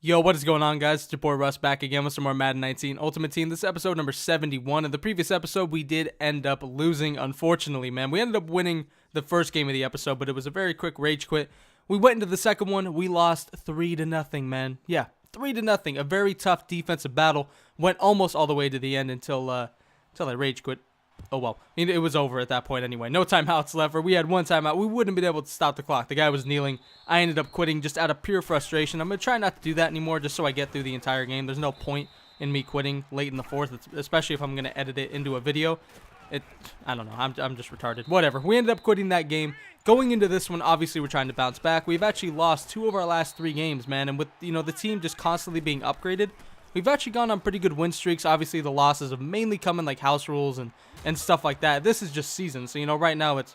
Yo, what is going on, guys? It's your boy Russ back again with some more Madden 19 Ultimate Team. This is episode number 71. In the previous episode, we did end up losing, unfortunately, man. We ended up winning the first game of the episode, but it was a very quick rage quit. We went into the second one. We lost 3-0, man. Yeah, 3-0. A very tough defensive battle. Went almost all the way to the end until I rage quit. Oh, well. I mean, it was over at that point anyway. No timeouts left, or we had one timeout. We wouldn't have been able to stop the clock. The guy was kneeling. I ended up quitting just out of pure frustration. I'm going to try not to do that anymore just so I get through the entire game. There's no point in me quitting late in the fourth, especially if I'm going to edit it into a video. I don't know. I'm just retarded. Whatever. We ended up quitting that game. Going into this one, obviously, we're trying to bounce back. We've actually lost 2 of our last 3 games, man. And with, the team just constantly being upgraded, we've actually gone on pretty good win streaks. Obviously, the losses have mainly come in like house rules and stuff like that. This is just season. So, right now it's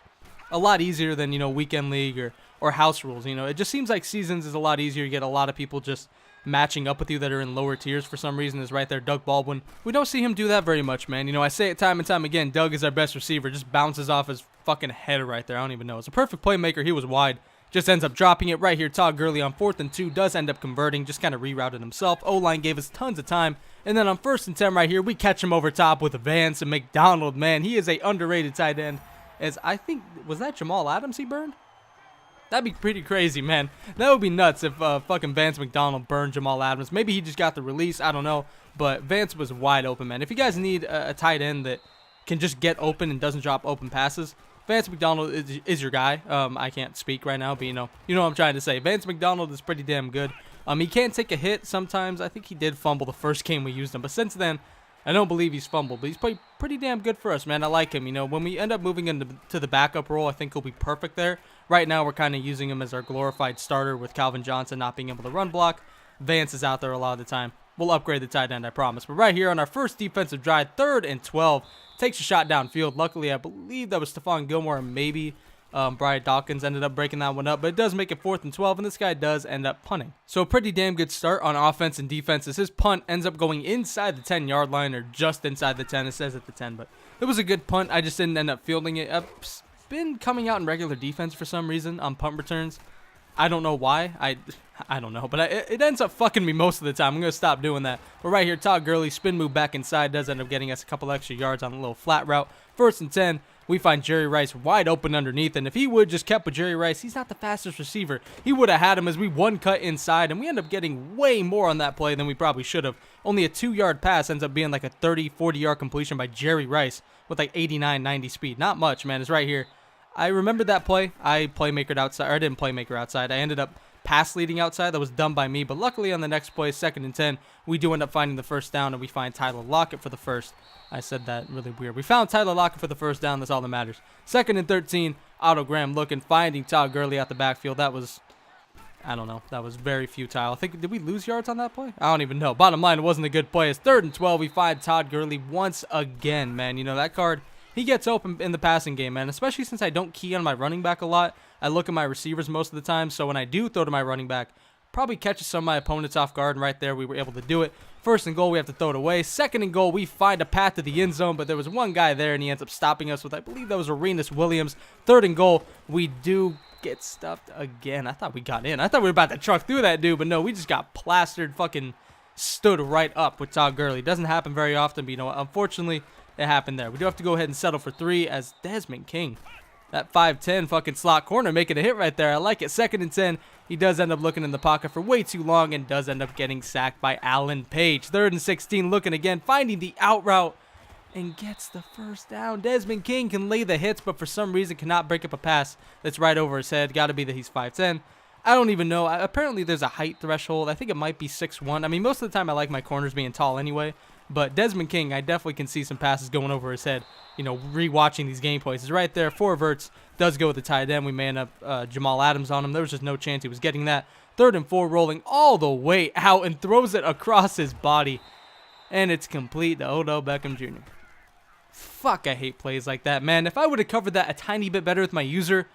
a lot easier than, weekend league or house rules. It just seems like seasons is a lot easier. You get a lot of people just matching up with you that are in lower tiers for some reason. Is right there, Doug Baldwin. We don't see him do that very much, man. I say it time and time again. Doug is our best receiver. Just bounces off his fucking head right there. I don't even know. It's a perfect playmaker. He was wide. Just ends up dropping it right here. Todd Gurley on 4th and 2 does end up converting. Just kind of rerouted himself. O-line gave us tons of time. And then on 1st and 10 right here, we catch him over top with VANCE MCDONALD. Man, he is a underrated tight end. As I think, was that Jamal Adams he burned? That'd be pretty crazy, man. That would be nuts if fucking VANCE MCDONALD burned Jamal Adams. Maybe he just got the release. I don't know. But Vance was wide open, man. If you guys need a tight end that can just get open and doesn't drop open passes, VANCE MCDONALD is your guy. I can't speak right now, but you know what I'm trying to say. VANCE MCDONALD is pretty damn good. He can take a hit sometimes. I think he did fumble the first game we used him, but since then, I don't believe he's fumbled. But he's played pretty damn good for us, man. I like him. When we end up moving into the backup role, I think he'll be perfect there. Right now, we're kind of using him as our glorified starter with Calvin Johnson not being able to run block. Vance is out there a lot of the time. We'll upgrade the tight end, I promise. But right here on our first defensive drive, 3rd and 12. Takes a shot downfield. Luckily, I believe that was Stephon Gilmore and maybe Brian Dawkins ended up breaking that one up. But it does make it 4th and 12, and this guy does end up punting. So a pretty damn good start on offense and defense as his punt ends up going inside the 10-yard line or just inside the 10. It says at the 10, but it was a good punt. I just didn't end up fielding it. I've been coming out in regular defense for some reason on punt returns. I don't know why. I don't know, but it ends up fucking me most of the time. I'm going to stop doing that. But right here, Todd Gurley, spin move back inside, does end up getting us a couple extra yards on a little flat route. 1st and 10, we find Jerry Rice wide open underneath, and if he would just kept with Jerry Rice, he's not the fastest receiver. He would have had him as we one cut inside, and we end up getting way more on that play than we probably should have. Only a 2-yard pass ends up being like a 30, 40-yard completion by Jerry Rice with like 89, 90 speed. Not much, man. It's right here. I remember that play. I playmakered outside, or I didn't playmaker outside. I ended up pass leading outside. That was done by me, but luckily on the next play, 2nd and 10, we do end up finding the first down, and we find Tyler Lockett for the first. I said that really weird. We found Tyler Lockett for the first down. That's all that matters. 2nd and 13, Otto Graham looking, finding Todd Gurley out the backfield. That was, I don't know. That was very futile. I think, did we lose yards on that play? I don't even know. Bottom line, it wasn't a good play. It's 3rd and 12. We find Todd Gurley once again, man. That card, he gets open in the passing game, man, especially since I don't key on my running back a lot. I look at my receivers most of the time, so when I do throw to my running back, probably catches some of my opponents off guard, and right there we were able to do it. 1st and goal, we have to throw it away. 2nd and goal, we find a path to the end zone, but there was one guy there, and he ends up stopping us with, I believe that was Arenas Williams. 3rd and goal, we do get stuffed again. I thought we got in. I thought we were about to truck through that dude, but no, we just got plastered, fucking stood right up with Todd Gurley. It doesn't happen very often, but unfortunately, it happened there. We do have to go ahead and settle for 3 as Desmond King, that 5'10" fucking slot corner, making a hit right there. I like it. 2nd and 10. He does end up looking in the pocket for way too long and does end up getting sacked by Alan Page. 3rd and 16, looking again, finding the out route and gets the first down. Desmond King can lay the hits, but for some reason cannot break up a pass that's right over his head. Got to be that he's 5'10". I don't even know. Apparently, there's a height threshold. I think it might be 6'1". I mean, most of the time I like my corners being tall anyway. But Desmond King, I definitely can see some passes going over his head, rewatching these gameplays. It's right there. 4 verts, does go with the tight end. We man up Jamal Adams on him. There was just no chance he was getting that. 3rd and 4, rolling all the way out and throws it across his body. And it's complete to Odell Beckham Jr. Fuck, I hate plays like that, man. If I would have covered that a tiny bit better with my user,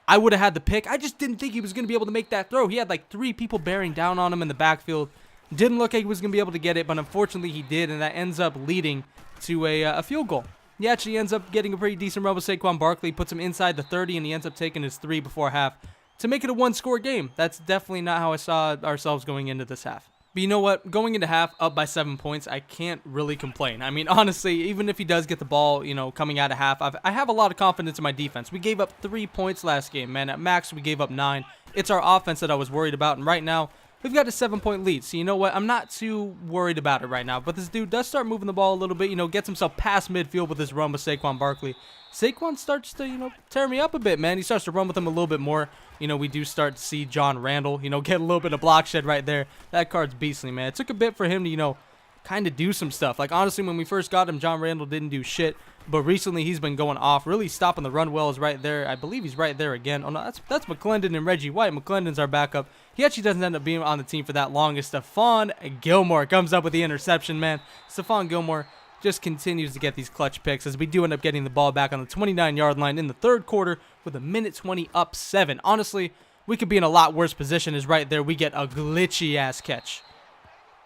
I would have had the pick. I just didn't think he was going to be able to make that throw. He had like 3 people bearing down on him in the backfield. Didn't look like he was going to be able to get it, but unfortunately he did, and that ends up leading to a field goal. He actually ends up getting a pretty decent run with Saquon Barkley, puts him inside the 30, and he ends up taking his 3 before half to make it a one-score game. That's definitely not how I saw ourselves going into this half. But you know what? Going into half, up by 7 points, I can't really complain. I mean, honestly, even if he does get the ball, coming out of half, I have a lot of confidence in my defense. We gave up 3 points last game, man. At max, we gave up 9. It's our offense that I was worried about, and right now, we've got a 7-point lead. So you know what? I'm not too worried about it right now. But this dude does start moving the ball a little bit, gets himself past midfield with his run with Saquon Barkley. Saquon starts to, tear me up a bit, man. He starts to run with him a little bit more. We do start to see John Randall, get a little bit of block shed right there. That card's beastly, man. It took a bit for him to, kind of do some stuff. Like, honestly, when we first got him, John Randall didn't do shit. But recently, he's been going off. Really stopping the run well is right there. I believe he's right there again. Oh, no, that's McClendon and Reggie White. McClendon's our backup. He actually doesn't end up being on the team for that long. As Stephon Gilmore comes up with the interception, man. Stephon Gilmore just continues to get these clutch picks as we do end up getting the ball back on the 29-yard line in the third quarter with 1:20 up 7. Honestly, we could be in a lot worse position as right there we get a glitchy-ass catch.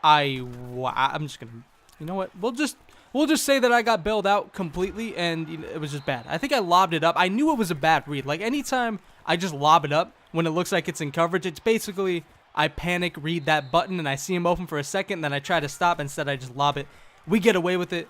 I'm just going to, you know what, we'll just say that I got bailed out completely and it was just bad. I think I lobbed it up. I knew it was a bad read. Like, anytime I just lob it up when it looks like it's in coverage, it's basically I panic, read that button, and I see him open for a second, then I try to stop. Instead, I just lob it. We get away with it.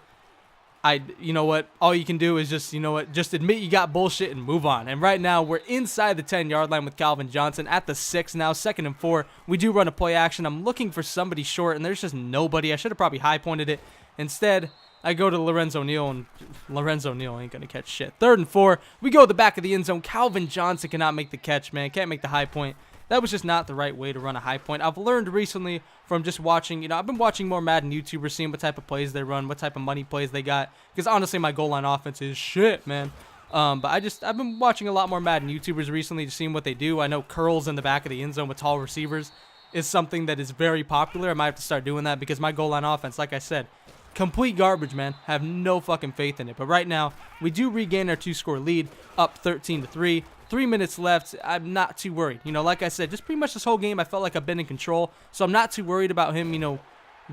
You know what? All you can do is just, just admit you got bullshit and move on. And right now, we're inside the 10-yard line with Calvin Johnson at the 6 now, 2nd and 4. We do run a play action. I'm looking for somebody short, and there's just nobody. I should have probably high-pointed it. Instead, I go to Lorenzo Neal, and Lorenzo Neal ain't going to catch shit. 3rd and 4. We go to the back of the end zone. Calvin Johnson cannot make the catch, man. Can't make the high point. That was just not the right way to run a high point. I've learned recently from just watching, I've been watching more Madden YouTubers, seeing what type of plays they run, what type of money plays they got. Because honestly, my goal line offense is shit, man. But I've been watching a lot more Madden YouTubers recently, just seeing what they do. I know curls in the back of the end zone with tall receivers is something that is very popular. I might have to start doing that because my goal line offense, like I said, complete garbage, man. Have no fucking faith in it. But right now, we do regain our 2-score lead, up 13-3. 3 minutes left. I'm not too worried. Like I said, just pretty much this whole game, I felt like I've been in control. So I'm not too worried about him,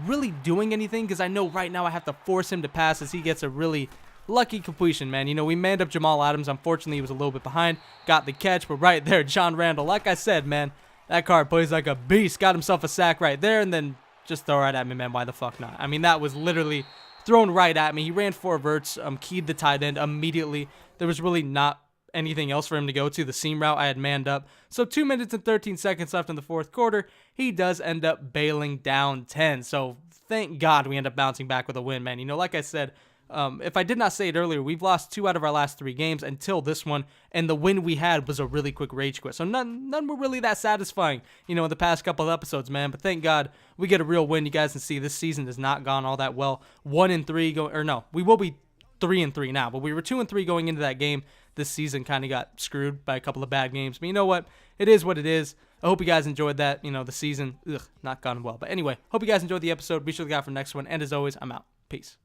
really doing anything because I know right now I have to force him to pass as he gets a really lucky completion, man. We manned up Jamal Adams. Unfortunately, he was a little bit behind. Got the catch, but right there, John Randall. Like I said, man, that card plays like a beast. Got himself a sack right there and then just throw right at me, man. Why the fuck not? I mean, that was literally thrown right at me. He ran 4 verts, keyed the tight end immediately. There was really not anything else for him to go to. The seam route I had manned up. So 2 minutes and 13 seconds left in the fourth quarter. He does end up bailing down 10. So thank God we end up bouncing back with a win, man. Like I said, if I did not say it earlier, we've lost 2 out of our last 3 games until this one, and the win we had was a really quick rage quit. So none were really that satisfying, in the past couple of episodes, man. But thank God we get a real win. You guys can see this season has not gone all that well. 1-3 we will be 3-3 now, but we were 2-3 going into that game. This season kind of got screwed by a couple of bad games. But you know what? It is what it is. I hope you guys enjoyed that. The season, not gone well. But anyway, hope you guys enjoyed the episode. Be sure to look out for the next one. And as always, I'm out. Peace.